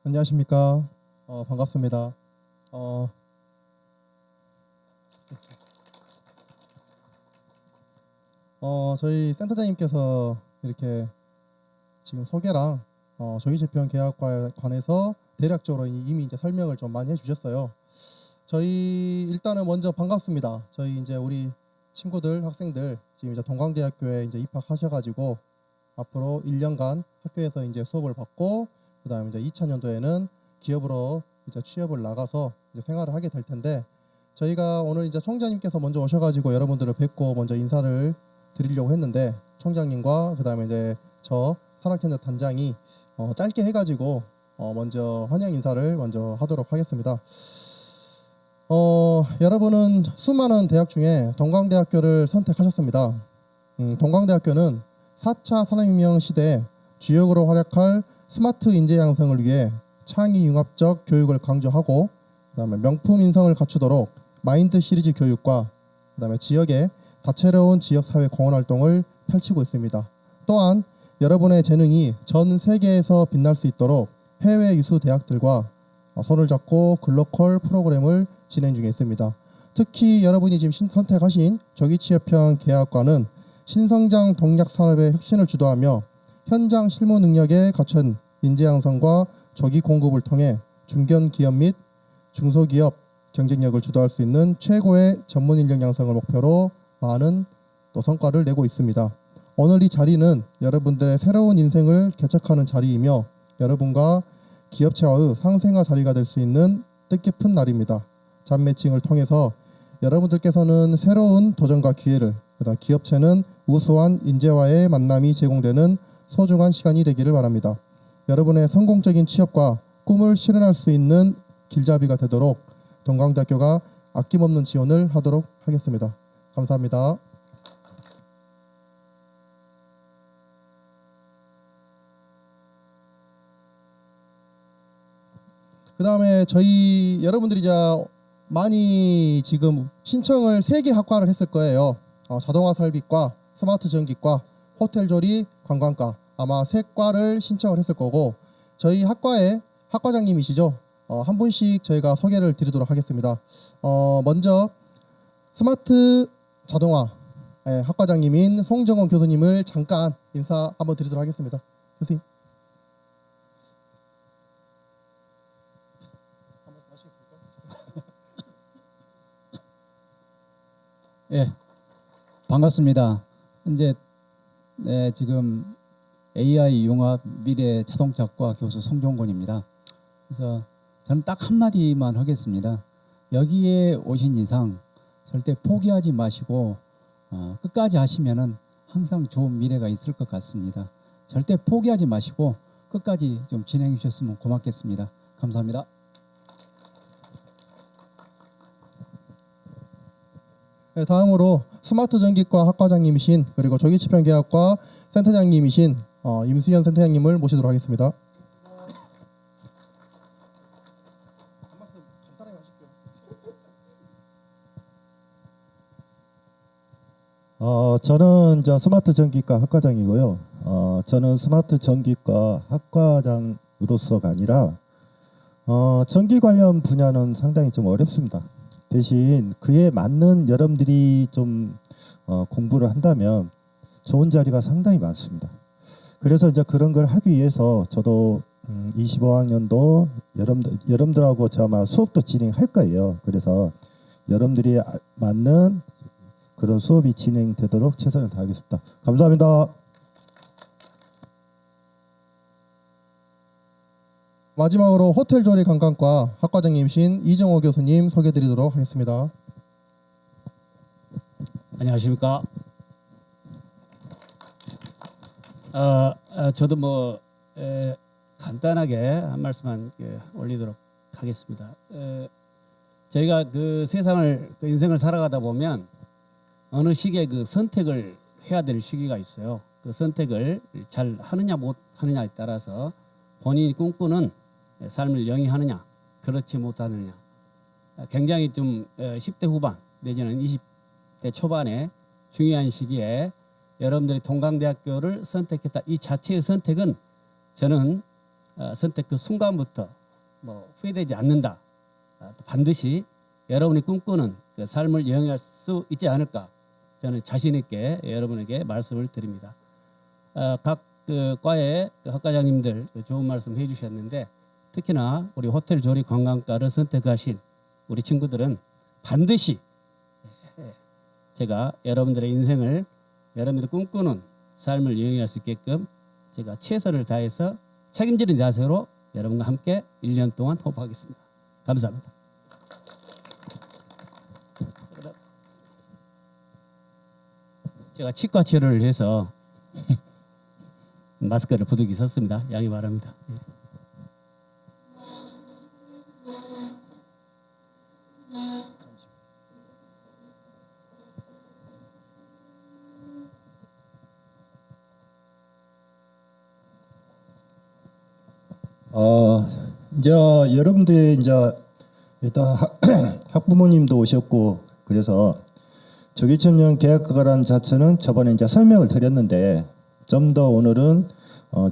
안녕하십니까. 반갑습니다. 어, 저희 센터장님께서 이렇게 지금 소개랑 조기재편 계약과에 관해서 대략적으로 이미 이제 설명을 좀 많이 해주셨어요. 저희 일단은 먼저 반갑습니다. 저희 이제 우리 친구들, 학생들 지금 이제 동광대학교에 이제 입학하셔가지고 앞으로 1년간 학교에서 이제 수업을 받고 그다음에 이제 2000년도에는 기업으로 이제 취업을 나가서 이제 생활을 하게 될 텐데 저희가 오늘 이제 총장님께서 먼저 오셔가지고 여러분들을 뵙고 먼저 인사를 드리려고 했는데 총장님과 그다음에 이제 저 산학현장 단장이 짧게 해가지고 먼저 환영 인사를 먼저 하도록 하겠습니다. 여러분은 수많은 대학 중에 동광대학교를 선택하셨습니다. 동광대학교는 4차 산업혁명 시대 주역으로 활약할 스마트 인재 양성을 위해 창의 융합적 교육을 강조하고 그다음에 명품 인성을 갖추도록 마인드 시리즈 교육과 그다음에 지역의 다채로운 지역사회 공헌 활동을 펼치고 있습니다. 또한 여러분의 재능이 전 세계에서 빛날 수 있도록 해외 유수 대학들과 손을 잡고 글로컬 프로그램을 진행 중에 있습니다. 특히 여러분이 지금 선택하신 조기취업형 계약과는 신성장 동력 산업의 혁신을 주도하며 현장 실무 능력에 갖춘 인재 양성과 조기 공급을 통해 중견 기업 및 중소기업 경쟁력을 주도할 수 있는 최고의 전문 인력 양성을 목표로 많은 또 성과를 내고 있습니다. 오늘 이 자리는 여러분들의 새로운 인생을 개척하는 자리이며 여러분과 기업체와의 상생화 자리가 될 수 있는 뜻깊은 날입니다. 잡 매칭을 통해서 여러분들께서는 새로운 도전과 기회를, 그다음 기업체는 우수한 인재와의 만남이 제공되는 소중한 시간이 되기를 바랍니다. 여러분의 성공적인 취업과 꿈을 실현할 수 있는 길잡이가 되도록 동광대학교가 아낌없는 지원을 하도록 하겠습니다. 감사합니다. 그 다음에 저희 여러분들이 이제 많이 지금 신청을 3개 학과를 했을 거예요. 자동화 설비과, 스마트 전기과, 호텔 조리, 관광과 아마 3과를 신청을 했을 거고 저희 학과의 학과장님이시죠. 한 분씩 저희가 소개를 드리도록 하겠습니다. 먼저 스마트 자동화 학과장님인 송정원 교수님을 잠깐 인사 한번 드리도록 하겠습니다. 교수님. 예, 반갑습니다. 이제 지금 AI 융합 미래 자동차과 교수 송종곤입니다. 그래서 저는 딱 한마디만 하겠습니다. 여기에 오신 이상 절대 포기하지 마시고 끝까지 하시면은 항상 좋은 미래가 있을 것 같습니다. 절대 포기하지 마시고 끝까지 좀 진행해 주셨으면 고맙겠습니다. 감사합니다. 네, 다음으로 스마트 전기과 학과장님이신 그리고 조기치편 계약과 센터장님이신 임수현 센터장님을 모시도록 하겠습니다. 저는 스마트 전기과 학과장이고요. 저는 스마트 전기과 학과장으로서가 아니라 전기 관련 분야는 상당히 좀 어렵습니다. 대신 그에 맞는 여러분들이 좀 공부를 한다면 좋은 자리가 상당히 많습니다. 그래서 이제 그런 걸 하기 위해서 저도 25학년도 여러분들하고 아마 수업도 진행할 거예요. 그래서 여러분들이 맞는 그런 수업이 진행되도록 최선을 다하겠습니다. 감사합니다. 마지막으로 호텔 조리 관광과 학과장님이신 이정호 교수님 소개드리도록 하겠습니다. 안녕하십니까. 저도 간단하게 한 말씀만 올리도록 하겠습니다. 저희가 그 세상을 인생을 살아가다 보면 어느 시기에 그 선택을 해야 될 시기가 있어요. 그 선택을 잘 하느냐 못 하느냐에 따라서 본인이 꿈꾸는 삶을 영위하느냐 그렇지 못하느냐 굉장히 좀 10대 후반 내지는 20대 초반에 중요한 시기에 여러분들이 동광대학교를 선택했다. 이 자체의 선택은 저는 선택 그 순간부터 뭐 후회되지 않는다. 또 반드시 여러분이 꿈꾸는 그 삶을 영위할 수 있지 않을까 저는 자신 있게 여러분에게 말씀을 드립니다. 각 그 과의 그 학과장님들 좋은 말씀 해주셨는데 특히나 우리 호텔 조리 관광과를 선택하신 우리 친구들은 반드시 제가 여러분들의 인생을 여러분들이 꿈꾸는 삶을 영위할 수 있게끔 제가 최선을 다해서 책임지는 자세로 여러분과 함께 1년 동안 호흡하겠습니다. 감사합니다. 제가 치과 치료를 해서 마스크를 부득이 썼습니다. 양해 바랍니다. 이제 여러분들이 이제 일단 학부모님도 오셨고 그래서 조기천년 계약과라는 자체는 저번에 이제 설명을 드렸는데 좀 더 오늘은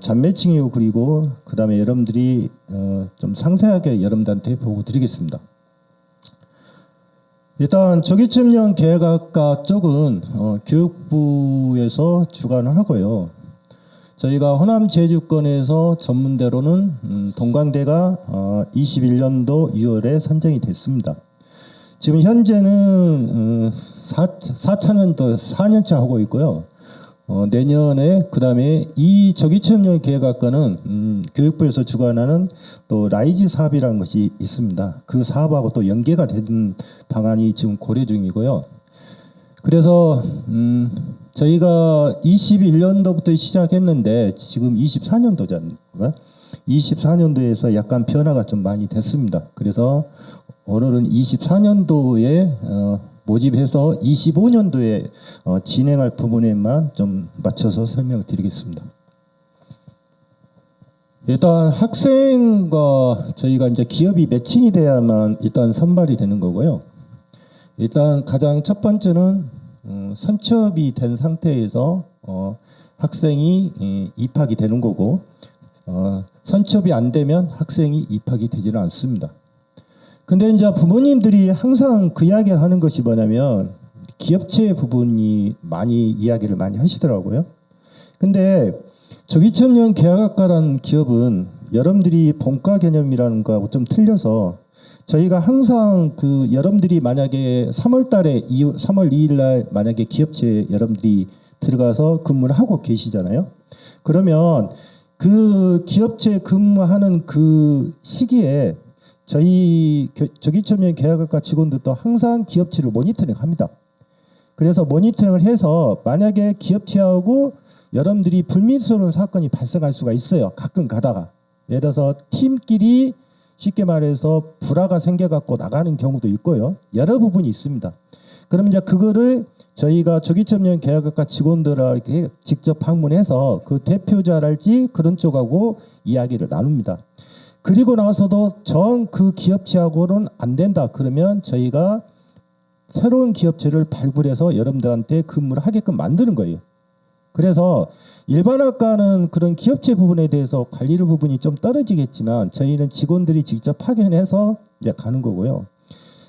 잔매칭이고 그리고 그다음에 여러분들이 좀 상세하게 여러분들한테 보고 드리겠습니다. 일단 조기천년 계약과 쪽은 교육부에서 주관을 하고요. 저희가 호남 제주권에서 전문대로는 동광대가 21년도 6월에 선정이 됐습니다. 지금 현재는 4차년도 4년차 하고 있고요. 내년에 그다음에 이 조기천년 계획학과는 교육부에서 주관하는 또 라이즈 사업이라는 것이 있습니다. 그 사업하고 또 연계가 된 방안이 지금 고려 중이고요. 그래서 저희가 21년도부터 시작했는데 지금 24년도잖아요. 24년도에서 약간 변화가 좀 많이 됐습니다. 그래서 오늘은 24년도에 모집해서 25년도에 진행할 부분에만 좀 맞춰서 설명을 드리겠습니다. 일단 학생과 저희가 이제 기업이 매칭이 돼야만 일단 선발이 되는 거고요. 일단 가장 첫 번째는 선취업이 된 상태에서 학생이 입학이 되는 거고 선취업이 안 되면 학생이 입학이 되지는 않습니다. 근데 이제 부모님들이 항상 그 이야기를 하는 것이 뭐냐면 기업체 부분이 많이 이야기를 많이 하시더라고요. 근데 조기천년 계약학과라는 기업은 여러분들이 본과 개념이라는 거하고 좀 틀려서 저희가 항상 그 여러분들이 만약에 3월 2일 날 만약에 기업체에 여러분들이 들어가서 근무를 하고 계시잖아요. 그러면 그 기업체 근무하는 그 시기에 저희 조기천년 계약학과 직원들도 항상 기업체를 모니터링 합니다. 그래서 모니터링을 해서 만약에 기업체하고 여러분들이 불미스러운 사건이 발생할 수가 있어요. 가끔 가다가. 예를 들어서 팀끼리 쉽게 말해서 불화가 생겨갖고 나가는 경우도 있고요. 여러 부분이 있습니다. 그럼 이제 그거를 저희가 조기천년 계약학과 직원들에게 직접 방문해서 그 대표자랄지 그런 쪽하고 이야기를 나눕니다. 그리고 나서도 정 그 기업체하고는 안 된다. 그러면 저희가 새로운 기업체를 발굴해서 여러분들한테 근무를 하게끔 만드는 거예요. 그래서 일반 학과는 그런 기업체 부분에 대해서 관리를 부분이 좀 떨어지겠지만 저희는 직원들이 직접 파견해서 이제 가는 거고요.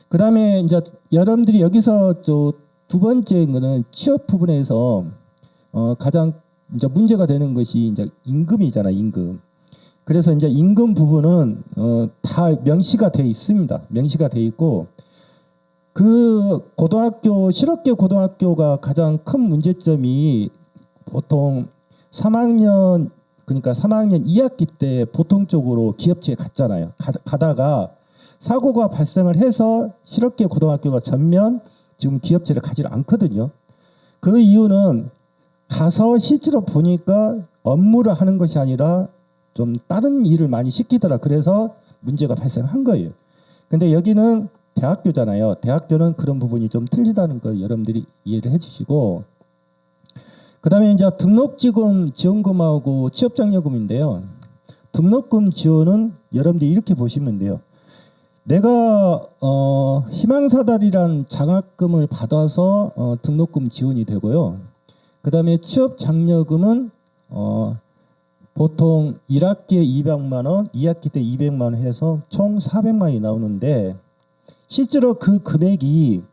그 다음에 이제 여러분들이 여기서 두 번째 거는 취업 부분에서 가장 이제 문제가 되는 것이 이제 임금이잖아, 임금. 그래서 이제 임금 부분은 다 명시가 돼 있습니다. 명시가 돼 있고 그 고등학교 실업계 고등학교가 가장 큰 문제점이 보통 3학년 그러니까 3학년 2학기 때 보통적으로 기업체에 갔잖아요. 가다가 사고가 발생을 해서 실업계 고등학교가 전면 지금 기업체를 가지를 않거든요. 그 이유는 가서 실제로 보니까 업무를 하는 것이 아니라 좀 다른 일을 많이 시키더라. 그래서 문제가 발생한 거예요. 근데 여기는 대학교잖아요. 대학교는 그런 부분이 좀 틀리다는 걸 여러분들이 이해를 해주시고 그다음에 이제 등록지원 지원금하고 취업장려금인데요. 등록금 지원은 여러분들이 이렇게 보시면 돼요. 내가 희망사다리란 장학금을 받아서 등록금 지원이 되고요. 그다음에 취업장려금은 보통 1학기에 200만 원, 2학기 때 200만 원 해서 총 400만 원이 나오는데 실제로 그 금액이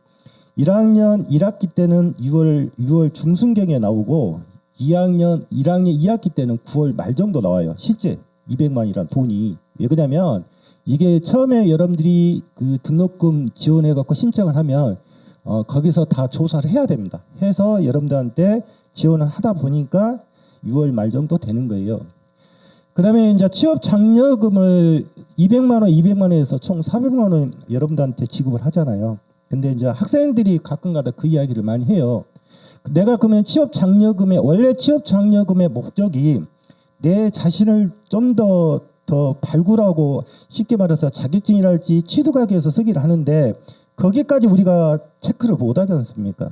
1학년 1학기 때는 6월 중순경에 나오고 1학년 2학기 때는 9월 말 정도 나와요. 실제 200만 원이란 돈이. 왜 그러냐면 이게 처음에 여러분들이 그 등록금 지원해 갖고 신청을 하면 거기서 다 조사를 해야 됩니다. 해서 여러분들한테 지원을 하다 보니까 6월 말 정도 되는 거예요. 그다음에 이제 취업 장려금을 200만 원에서 총 400만 원 여러분들한테 지급을 하잖아요. 근데 이제 학생들이 가끔가다 그 이야기를 많이 해요. 내가 그러면 원래 취업 장려금의 목적이 내 자신을 좀 더 발굴하고 쉽게 말해서 자격증이랄지 취득하기 위해서 쓰기를 하는데 거기까지 우리가 체크를 못 하지 않습니까?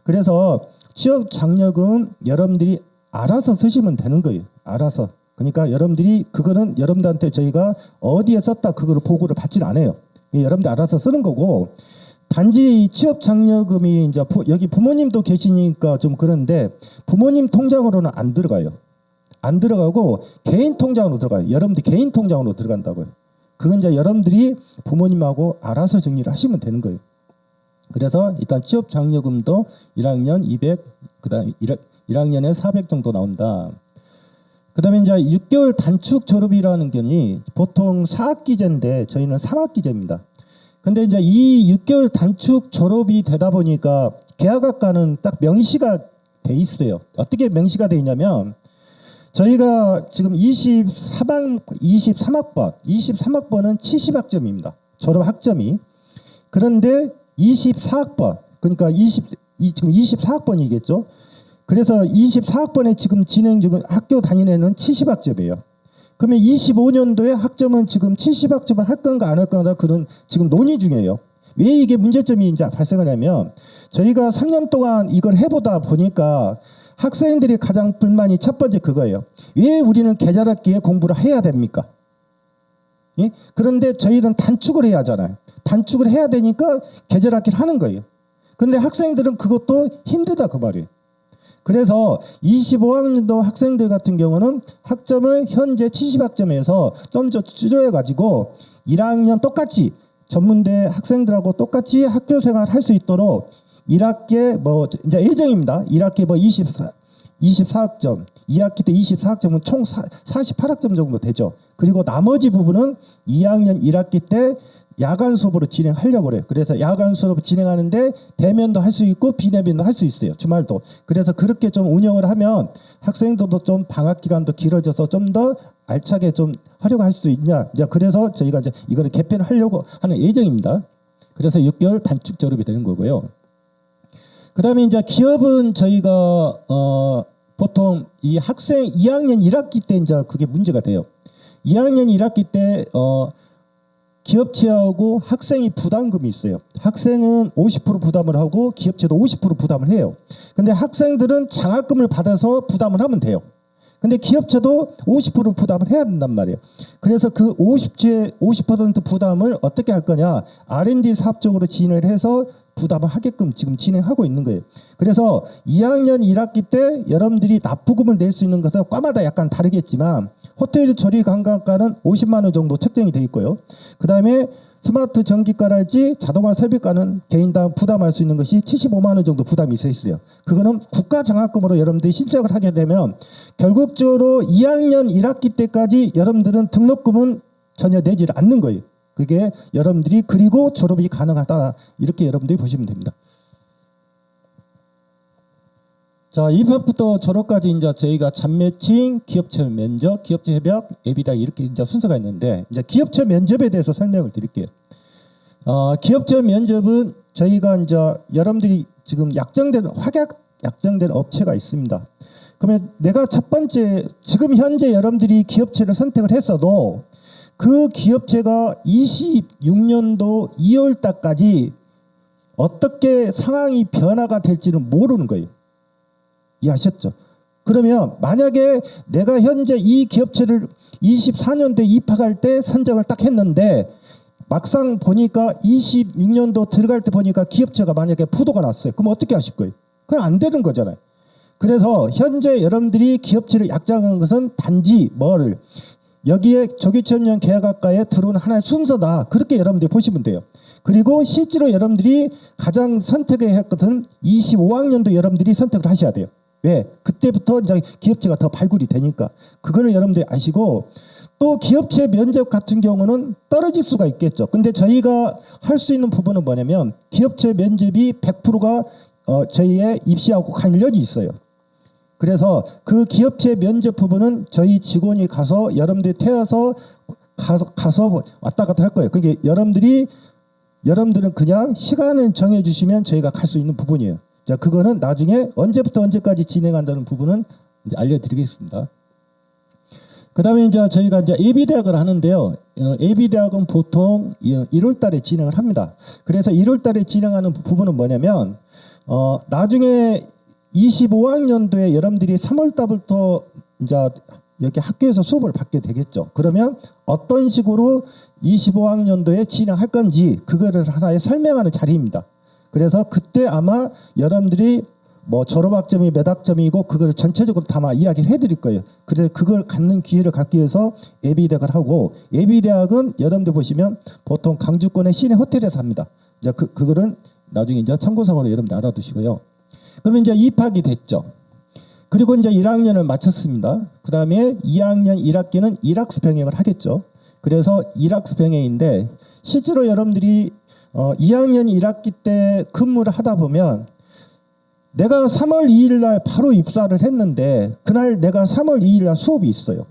그래서 취업 장려금 여러분들이 알아서 쓰시면 되는 거예요. 알아서. 그러니까 여러분들이 그거는 여러분들한테 저희가 어디에 썼다 그거를 보고를 받지는 않아요. 여러분들 알아서 쓰는 거고 단지 취업 장려금이 이제 여기 부모님도 계시니까 좀 그런데 부모님 통장으로는 안 들어가요. 안 들어가고 개인 통장으로 들어가요. 여러분들 개인 통장으로 들어간다고요. 그건 이제 여러분들이 부모님하고 알아서 정리를 하시면 되는 거예요. 그래서 일단 취업 장려금도 1학년 200, 그다음 1학년에 400 정도 나온다. 그다음에 이제 6개월 단축 졸업이라는 경우는 보통 4학기제인데 저희는 3학기제입니다. 근데 이제 이 6개월 단축 졸업이 되다 보니까 계약학과는 딱 명시가 돼 있어요. 어떻게 명시가 돼 있냐면 저희가 지금 23학번은 70학점입니다. 졸업 학점이. 그런데 24학번 그러니까 지금 24학번이겠죠. 그래서 24학번에 지금 진행 중인 학교 다니는 애는 70학점이에요. 그러면 25년도에 학점은 지금 70학점을 할 건가 안 할 건가 그런 지금 논의 중이에요. 왜 이게 문제점이 이제 발생하냐면 저희가 3년 동안 이걸 해보다 보니까 학생들이 가장 불만이 첫 번째 그거예요. 왜 우리는 계절학기에 공부를 해야 됩니까? 예? 그런데 저희는 단축을 해야 하잖아요. 단축을 해야 되니까 계절학기를 하는 거예요. 그런데 학생들은 그것도 힘들다 그 말이에요. 그래서 25학년도 학생들 같은 경우는 학점을 현재 70학점에서 좀 더 줄여가지고 1학년 똑같이 전문대 학생들하고 똑같이 학교 생활을 할 수 있도록 1학기에 이제 예정입니다. 1학기에 24학점, 2학기 때 24학점은 총 48학점 정도 되죠. 그리고 나머지 부분은 2학년 1학기 때 야간 수업으로 진행하려고 그래요. 그래서 야간 수업을 진행하는데 대면도 할 수 있고 비대면도 할 수 있어요. 주말도. 그래서 그렇게 좀 운영을 하면 학생들도 좀 방학 기간도 길어져서 좀 더 알차게 좀 하려고 할 수 있냐. 이제 그래서 저희가 이제 이거를 개편을 하려고 하는 예정입니다. 그래서 6개월 단축 졸업이 되는 거고요. 그다음에 이제 기업은 저희가 보통 이 학생 2학년 1학기 때 이제 그게 문제가 돼요. 2학년 1학기 때 기업체하고 학생이 부담금이 있어요. 학생은 50% 부담을 하고 기업체도 50% 부담을 해요. 근데 학생들은 장학금을 받아서 부담을 하면 돼요. 근데 기업체도 50% 부담을 해야 된단 말이에요. 그래서 그 50% 부담을 어떻게 할 거냐? R&D 사업 쪽으로 진행을 해서 부담을 하게끔 지금 진행하고 있는 거예요. 그래서 2학년 1학기 때 여러분들이 납부금을 낼 수 있는 것은 과마다 약간 다르겠지만 호텔 조리 관광과는 50만 원 정도 책정이 돼 있고요. 그다음에 스마트 전기과랄지 자동화 설비과는 개인당 부담할 수 있는 것이 75만 원 정도 부담이 있어요. 그거는 국가 장학금으로 여러분들이 신청을 하게 되면 결국적으로 2학년 1학기 때까지 여러분들은 등록금은 전혀 내지 않는 거예요. 그게 여러분들이 그리고 졸업이 가능하다 이렇게 여러분들이 보시면 됩니다. 자, 입학부터 졸업까지 이제 저희가 잡매칭, 기업체 면접, 기업체 협약, 예비다 이렇게 이제 순서가 있는데 이제 기업체 면접에 대해서 설명을 드릴게요. 기업체 면접은 저희가 이제 여러분들이 지금 약정된 업체가 있습니다. 그러면 내가 첫 번째 지금 현재 여러분들이 기업체를 선택을 했어도 그 기업체가 26년도 2월 달까지 어떻게 상황이 변화가 될지는 모르는 거예요. 이해하셨죠? 그러면 만약에 내가 현재 이 기업체를 24년도에 입학할 때 선정을 딱 했는데 막상 보니까 26년도 들어갈 때 보니까 기업체가 만약에 부도가 났어요. 그럼 어떻게 하실 거예요? 그건 안 되는 거잖아요. 그래서 현재 여러분들이 기업체를 약정한 것은 단지 뭐를 여기에 조기천연 계약학과에 들어온 하나의 순서다. 그렇게 여러분들이 보시면 돼요. 그리고 실제로 여러분들이 가장 선택을 했거든 25학년도 여러분들이 선택을 하셔야 돼요. 왜? 그때부터 이제 기업체가 더 발굴이 되니까. 그거를 여러분들이 아시고 또 기업체 면접 같은 경우는 떨어질 수가 있겠죠. 근데 저희가 할 수 있는 부분은 뭐냐면 기업체 면접이 100%가 저희의 입시하고 관련이 있어요. 그래서 그 기업체 면접 부분은 저희 직원이 가서 여러분들이 태워서 가서 왔다 갔다 할 거예요. 그게 여러분들은 그냥 시간을 정해 주시면 저희가 갈 수 있는 부분이에요. 자, 그거는 나중에 언제부터 언제까지 진행한다는 부분은 이제 알려드리겠습니다. 그다음에 이제 저희가 이제 예비대학을 하는데요. 예비대학은 보통 1월달에 진행을 합니다. 그래서 1월달에 진행하는 부분은 뭐냐면 나중에 25학년도에 여러분들이 3월달부터 이제 여기 학교에서 수업을 받게 되겠죠. 그러면 어떤 식으로 25학년도에 진행할 건지 그거를 하나의 설명하는 자리입니다. 그래서 그때 아마 여러분들이 뭐 졸업학점이 몇 학점이고 그걸 전체적으로 다 아마 이야기를 해드릴 거예요. 그래서 그걸 갖는 기회를 갖기 위해서 예비대학을 하고 예비대학은 여러분들 보시면 보통 강주권의 시내 호텔에서 합니다. 이제 그거는 나중에 이제 참고사항으로 여러분들 알아두시고요. 그러면 이제 입학이 됐죠. 그리고 이제 1학년을 마쳤습니다. 그 다음에 2학년 1학기는 일학스 병행을 하겠죠. 그래서 일학스 병행인데 실제로 여러분들이 2학년 1학기 때 근무를 하다 보면 내가 3월 2일 날 바로 입사를 했는데 그날 내가 3월 2일 날 수업이 있어요.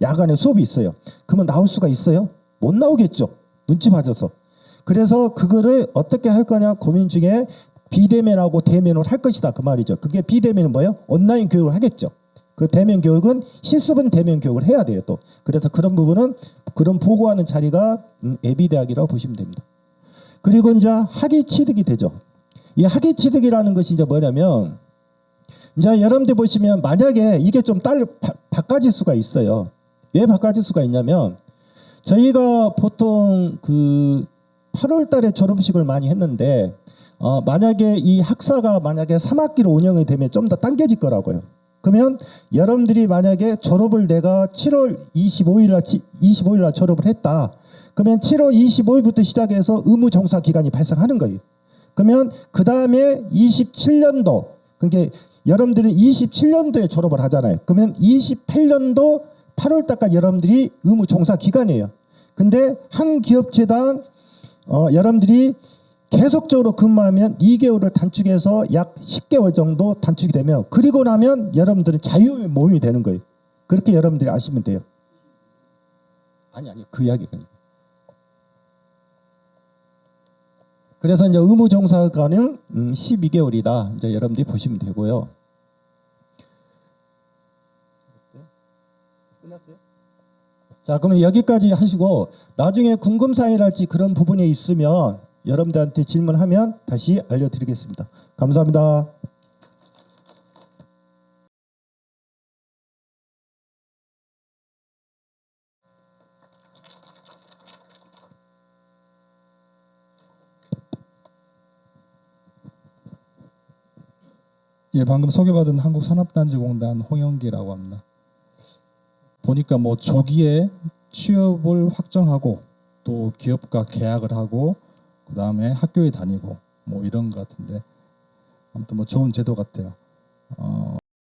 야간에 수업이 있어요. 그러면 나올 수가 있어요? 못 나오겠죠. 눈치 봐줘서. 그래서 그거를 어떻게 할 거냐 고민 중에 비대면하고 대면으로 할 것이다 그 말이죠. 그게 비대면은 뭐예요? 온라인 교육을 하겠죠. 그 대면 교육은 실습은 대면 교육을 해야 돼요 또. 그래서 그런 부분은 그런 보고하는 자리가 예비대학이라고 보시면 됩니다. 그리고 이제 학위 취득이 되죠. 이 학위 취득이라는 것이 이제 뭐냐면 이제 여러분들 보시면 만약에 이게 좀 바꿔질 수가 있어요. 왜 바꿔질 수가 있냐면 저희가 보통 그 8월 달에 졸업식을 많이 했는데 만약에 이 학사가 만약에 3학기로 운영이 되면 좀 더 당겨질 거라고요. 그러면 여러분들이 만약에 졸업을 내가 7월 25일 날 졸업을 했다. 그러면 7월 25일부터 시작해서 의무 종사 기간이 발생하는 거예요. 그러면 그 다음에 27년도, 그러니까 여러분들은 27년도에 졸업을 하잖아요. 그러면 28년도 8월 달까지 여러분들이 의무 종사 기간이에요. 근데 한 기업체당 여러분들이 계속적으로 근무하면 2개월을 단축해서 약 10개월 정도 단축이 되면 그리고 나면 여러분들은 자유 모임이 되는 거예요. 그렇게 여러분들이 아시면 돼요. 아니 그 이야기가 아니고. 그래서 이제 의무 종사관은 12개월이다. 이제 여러분들이 보시면 되고요. 끝났어요? 자, 그러면 여기까지 하시고 나중에 궁금사항이랄지 그런 부분이 있으면 여러분들한테 질문하면 다시 알려드리겠습니다. 감사합니다. 예, 방금 소개받은 한국산업단지공단 홍영기라고 합니다. 보니까 뭐 조기에 취업을 확정하고 또 기업과 계약을 하고 그 다음에 학교에 다니고 뭐 이런 것 같은데 아무튼 뭐 좋은 제도 같아요.